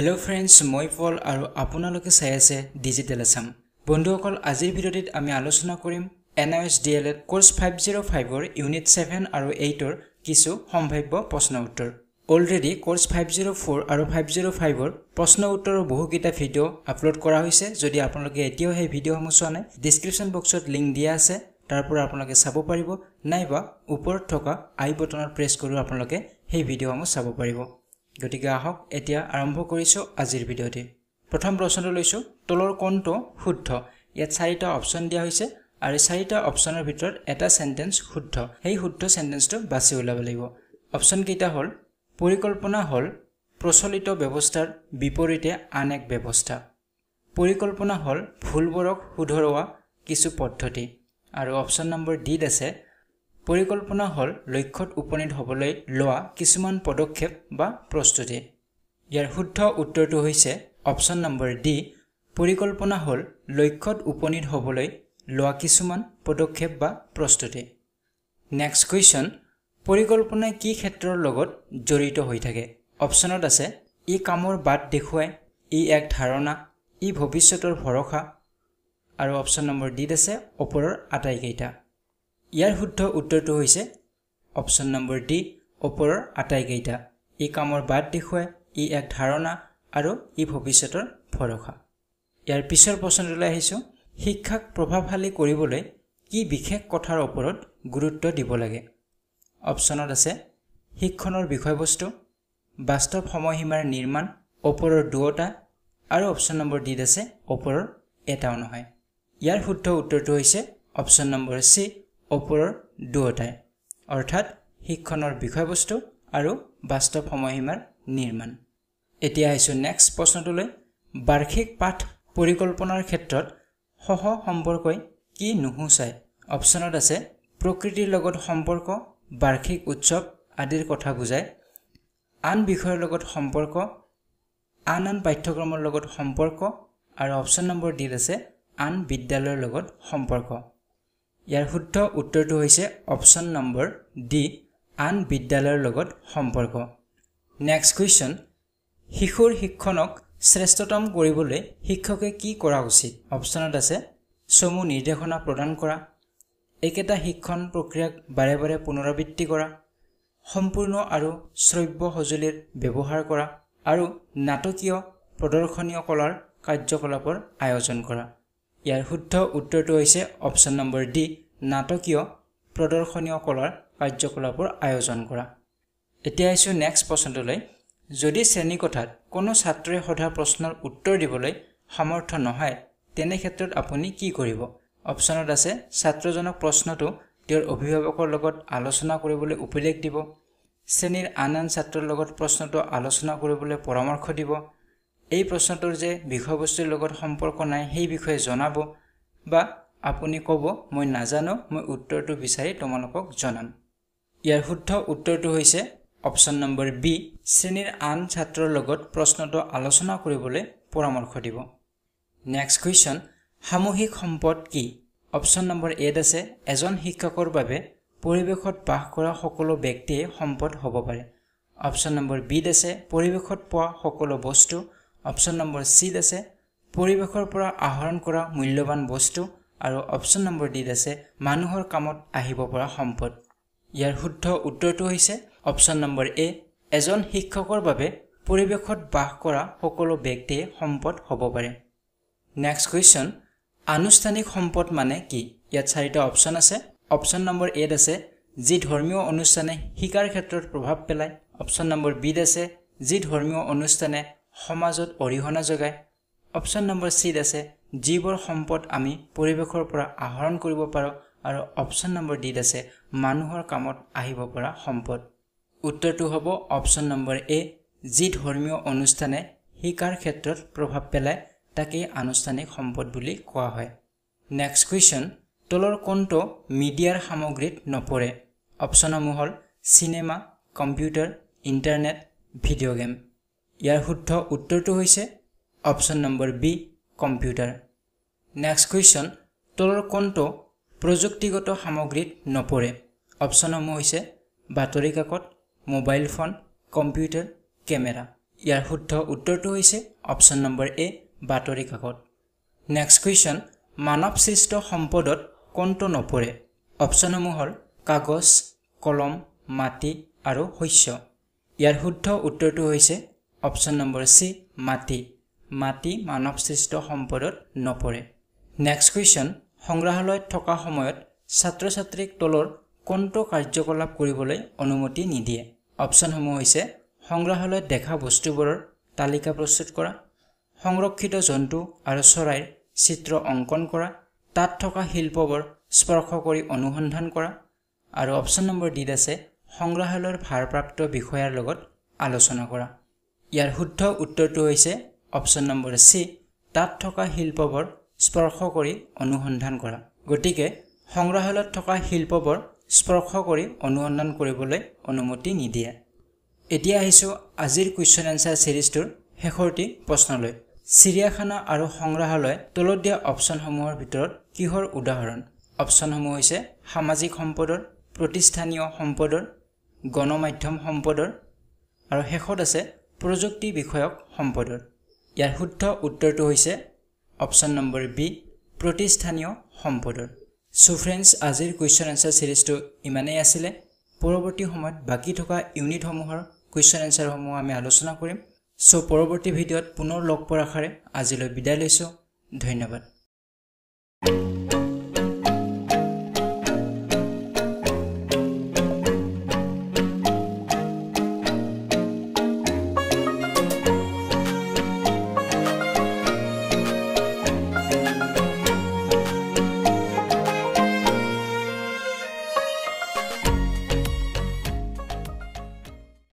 Hello friends, মই পল আৰু আপোনালোকে চাই আছে ডিজিটেল আসাম। বন্ধুসকল, আজিৰ ভিডিঅ'টিত আমি আলোচনা কৰিম NIOS DLED কোৰ্স 505 ৰ ইউনিট 7 আৰু 8 ৰ কিছু সম্ভাৱ্য প্ৰশ্ন উত্তৰ। অলৰেডি কোৰ্স 504 আৰু 505 ৰ প্ৰশ্ন উত্তৰৰ বহুকিটা ভিডিঅ' আপলোড কৰা হৈছে। যদি আপোনালোকে এতিয়াও সেই ভিডিঅ'সমূহ চোৱা নাই, ডেসক্ৰিপচন বক্সত লিংক দিয়া আছে, তাৰ পৰা আপোনালোকে চাব পাৰিব, নাইবা ওপৰত থকা আই বটনত প্ৰেছ কৰি আপোনালোকে সেই ভিডিঅ'সমূহ চাব পাৰিব। গতিকে আহক এতিয়া আৰম্ভ কৰিছো আজিৰ ভিডিঅ'টি। প্ৰথম প্ৰশ্নটো লৈছো, তলৰ কোনটো শুদ্ধ? ইয়াত চাৰিটা অপচন দিয়া হৈছে আৰু চাৰিটা অপচনৰ ভিতৰত এটা সেন্টেন্স শুদ্ধ। সেই শুদ্ধ সেন্টেন্সটো বাছি উলাব লাগিব। অপচন কেইটা হ'ল, পৰিকল্পনা হ'ল প্ৰচলিত ব্যৱস্থাৰ বিপৰীতে আন এক ব্যৱস্থা। পৰিকল্পনা হ'ল ভুলবোৰক শুধৰোৱা কিছু পদ্ধতি। আৰু অপচন নম্বৰ ডি আছে, পৰিকল্পনা হ'ল লক্ষ্যত উপনীত হ'বলৈ লোৱা কিছুমান পদক্ষেপ বা প্ৰস্তুতি। ইয়াৰ শুদ্ধ উত্তৰটো হৈছে অপচন নম্বৰ ডি, পৰিকল্পনা হ'ল লক্ষ্যত উপনীত হ'বলৈ লোৱা কিছুমান পদক্ষেপ বা প্ৰস্তুতি। নেক্সট কুৱেশ্যন, পৰিকল্পনা কি ক্ষেত্ৰৰ লগত জড়িত হৈ থাকে? অপচনত আছে, ই কামৰ বাট দেখুৱায়, ই এক ধাৰণা, ই ভৱিষ্যতৰ ভৰসা। আৰু অপচন নম্বৰ ডি আছে ওপৰৰ আটাইকেইটা। ইয়াৰ শুদ্ধ উত্তৰটো হৈছে অপচন নম্বৰ ডি, ওপৰৰ আটাইকেইটা। ই কামৰ বাট দেখুৱায়, ই এক ধাৰণা আৰু ই ভৱিষ্যতৰ ভৰসা। ইয়াৰ পিছৰ প্ৰশ্নটোলৈ আহিছো, শিক্ষাক প্ৰভাৱশালী কৰিবলৈ কি বিশেষ কথাৰ ওপৰত গুৰুত্ব দিব লাগে? অপচনত আছে, শিক্ষণৰ বিষয়বস্তু, বাস্তৱ সময়সীমাৰ নিৰ্মাণ, ওপৰৰ দুটা। আৰু অপচন নম্বৰ ডি আছে ওপৰৰ এটাও নহয়। ইয়াৰ শুদ্ধ উত্তৰটো হৈছে অপচন নম্বৰ সি, ওপৰৰ দুটাই, অৰ্থাৎ শিক্ষণৰ বিষয়বস্তু আৰু বাস্তৱ সময়সীমাৰ নিৰ্মাণ। এতিয়া আহিছো নেক্সট প্ৰশ্নটোলৈ, বাৰ্ষিক পাঠ পৰিকল্পনাৰ ক্ষেত্ৰত সহ সম্পৰ্কই কি নুসুচায়? অপচনত আছে, প্ৰকৃতিৰ লগত সম্পৰ্ক, বাৰ্ষিক উৎসৱ আদিৰ কথা বুজায়, আন বিষয়ৰ লগত সম্পৰ্ক, আন পাঠ্যক্ৰমৰ লগত সম্পৰ্ক। আৰু অপচন নম্বৰ ডি আছে আন বিদ্যালয়ৰ লগত সম্পৰ্ক। ইয়াৰ শুদ্ধ উত্তৰটো হৈছে অপচন নম্বৰ ডি, আন বিদ্যালয়ৰ লগত সম্পৰ্ক। নেক্সট কুৱেশ্যন, শিশুৰ শিক্ষণক শ্ৰেষ্ঠতম কৰিবলৈ শিক্ষকে কি কৰা উচিত? অপচনত আছে, চমু নিৰ্দেশনা প্ৰদান কৰা, একেটা শিক্ষণ প্ৰক্ৰিয়াক বাৰে বাৰে পুনৰাবৃত্তি কৰা, সম্পূৰ্ণ আৰু শ্ৰব্য সঁজুলিৰ ব্যৱহাৰ কৰা, আৰু নাটকীয় প্ৰদৰ্শনীয় কলাৰ কাৰ্যকলাপৰ আয়োজন কৰা। ইয়াৰ শুদ্ধ উত্তৰটো হৈছে অপচন নম্বৰ ডি, নাটকীয় প্ৰদৰ্শনীয় কলাৰ কাৰ্যকলাপৰ আয়োজন কৰা। এতিয়া আহিছো নেক্সট প্ৰশ্নটোলৈ, যদি শ্ৰেণীকোঠাত কোনো ছাত্ৰই সোধা প্ৰশ্নৰ উত্তৰ দিবলৈ সমৰ্থ নহয়, তেনে ক্ষেত্ৰত আপুনি কি কৰিব? অপচনত আছে, ছাত্ৰজনক প্ৰশ্নটো তেওঁৰ অভিভাৱকৰ লগত আলোচনা কৰিবলৈ উপদেশ দিব, শ্ৰেণীৰ আন ছাত্ৰৰ লগত প্ৰশ্নটো আলোচনা কৰিবলৈ পৰামৰ্শ দিব, এই প্ৰশ্নটোৰ যে বিষয়বস্তুৰ লগত সম্পৰ্ক নাই সেই বিষয়ে জনাব, বা আপুনি ক'ব মই নাজানো, মই উত্তৰটো বিচাৰি তোমালোকক জনাম। ইয়াৰ শুদ্ধ উত্তৰটো হৈছে অপচন নম্বৰ বি, শ্ৰেণীৰ আন ছাত্ৰৰ লগত প্ৰশ্নটো আলোচনা কৰিবলৈ পৰামৰ্শ দিব। নেক্সট কুৱেশ্যন, সামূহিক সম্পদ কি? অপচন নম্বৰ এত আছে, এজন শিক্ষকৰ বাবে পৰিৱেশত বাস কৰা সকলো ব্যক্তিয়ে সম্পদ হ'ব পাৰে। অপচন নম্বৰ বিত আছে, পৰিৱেশত পোৱা সকলো বস্তু। অপচন নম্বৰ চিত আছে, পৰিৱেশৰ পৰা আহৰণ কৰা মূল্যৱান বস্তু। আৰু অপচন নম্বৰ ডিত আছে, মানুহৰ কামত আহিব পৰা সম্পদ। ইয়াৰ শুদ্ধ উত্তৰটো হৈছে অপচন নম্বৰ এ, এজন শিক্ষকৰ বাবে পৰিৱেশত বাস কৰা সকলো ব্যক্তিয়ে সম্পদ হ'ব পাৰে। নেক্সট কুৱেশ্যন, আনুষ্ঠানিক সম্পদ মানে কি? ইয়াত চাৰিটা অপচন আছে। অপচন নম্বৰ এত আছে, যি ধৰ্মীয় অনুষ্ঠানে শিকাৰ ক্ষেত্ৰত প্ৰভাৱ পেলায়। অপচন নম্বৰ বিত আছে, যি ধৰ্মীয় অনুষ্ঠানে সমাজত অৰিহণা যোগায়। অপচন নম্বৰ চিত আছে, যিবোৰ সম্পদ আমি পৰিৱেশৰ পৰা আহৰণ কৰিব পাৰোঁ। আৰু অপচন নম্বৰ ডিত আছে, মানুহৰ কামত আহিব পৰা সম্পদ। উত্তৰটো হ'ব অপচন নম্বৰ এ, যি ধৰ্মীয় অনুষ্ঠানে শিকাৰ ক্ষেত্ৰত প্ৰভাৱ পেলায় তাকেই আনুষ্ঠানিক সম্পদ বুলি কোৱা হয়। নেক্সট কুৱেশ্যন, তলৰ কোনটো মিডিয়াৰ সামগ্ৰীত নপৰে? অপচনসমূহ হ'ল cinema, computer, internet, video' game. ইয়াৰ শুদ্ধ উত্তৰটো হৈছে option number B, computer. Next question, তলৰ কোনটো প্ৰযুক্তিগত সামগ্ৰীত নপৰে? অপচনসমূহ হৈছে বাতৰি কাকত, মোবাইল ফোন, কম্পিউটাৰ, কেমেৰা। ইয়াৰ শুদ্ধ উত্তৰটো হৈছে অপশ্যন নম্বৰ এ বাতৰি কাকত নেক্সট কুৱেশ্যন মানৱ সৃষ্ট সম্পদত কোনটো নপৰে অপশ্যনসমূহ হ'ল কাগজ কলম মাটি আৰু শস্য ইয়াৰ শুদ্ধ উত্তৰটো হৈছে অপশ্যন নম্বৰ সি মাটি মাটি মানৱ সৃষ্ট সম্পদত নপৰে নেক্সট কুৱেশ্যন সংগ্ৰহালয়ত থকা সময়ত ছাত্ৰ ছাত্ৰীক তলৰ কোনটো কাৰ্যকলাপ কৰিবলৈ অনুমতি নিদিয়ে অপশ্যনসমূহ হৈছে সংগ্ৰহালয়ত দেখা বস্তুবোৰৰ তালিকা প্ৰস্তুত কৰা সংৰক্ষিত জন্তু আৰু চৰাইৰ চিত্ৰ অংকন কৰা তাত থকা শিল্পবোৰ স্পৰ্শ কৰি অনুসন্ধান কৰা আৰু অপশ্যন নম্বৰ ডি আছে সংগ্ৰহালয়ৰ ভাৰপ্ৰাপ্ত বিষয়াৰ লগত আলোচনা কৰা ইয়াৰ শুদ্ধ উত্তৰটো হৈছে অপশ্যন নম্বৰ সি তাত থকা শিল্পবোৰ স্পৰ্শ কৰি অনুসন্ধান কৰা গতিকে সংগ্ৰহালয়ত থকা শিল্পবোৰ স্পৰ্শ কৰি অনুসন্ধান কৰিবলৈ অনুমতি নিদিয়ে এতিয়া আহিছো আজিৰ কুৱেশ্যন এনসাৰ সিৰিজটোৰ শেষৰটি প্ৰশ্নলৈ চিৰিয়াখানা আৰু সংগ্ৰহালয় তলত দিয়া অপশ্যনসমূহৰ ভিতৰত কিহৰ উদাহৰণ অপশ্যনসমূহ হৈছে সামাজিক সম্পদৰ প্ৰতিষ্ঠানীয় সম্পদৰ গণমাধ্যম সম্পদৰ আৰু শেষত আছে প্ৰযুক্তি বিষয়ক সম্পদৰ ইয়াৰ শুদ্ধ উত্তৰটো হৈছে অপশ্যন নম্বৰ বি প্ৰতিষ্ঠানীয় সম্পদৰ সো ফ্ৰেন্ডছ আজিৰ কুৱেশ্যন এনসাৰ সিৰিজটো ইমানেই আছিল পৰৱৰ্তী সময়ত বাকি থকা ইউনিটসমূহৰ কুৱেশ্যন এনসাৰসমূহ আমি আলোচনা কৰিম সো পৰৱৰ্তী ভিডিঅ'ত পুনৰ লগ পোৱাৰ আশাৰে আজিলৈ বিদায় লৈছো ধন্যবাদ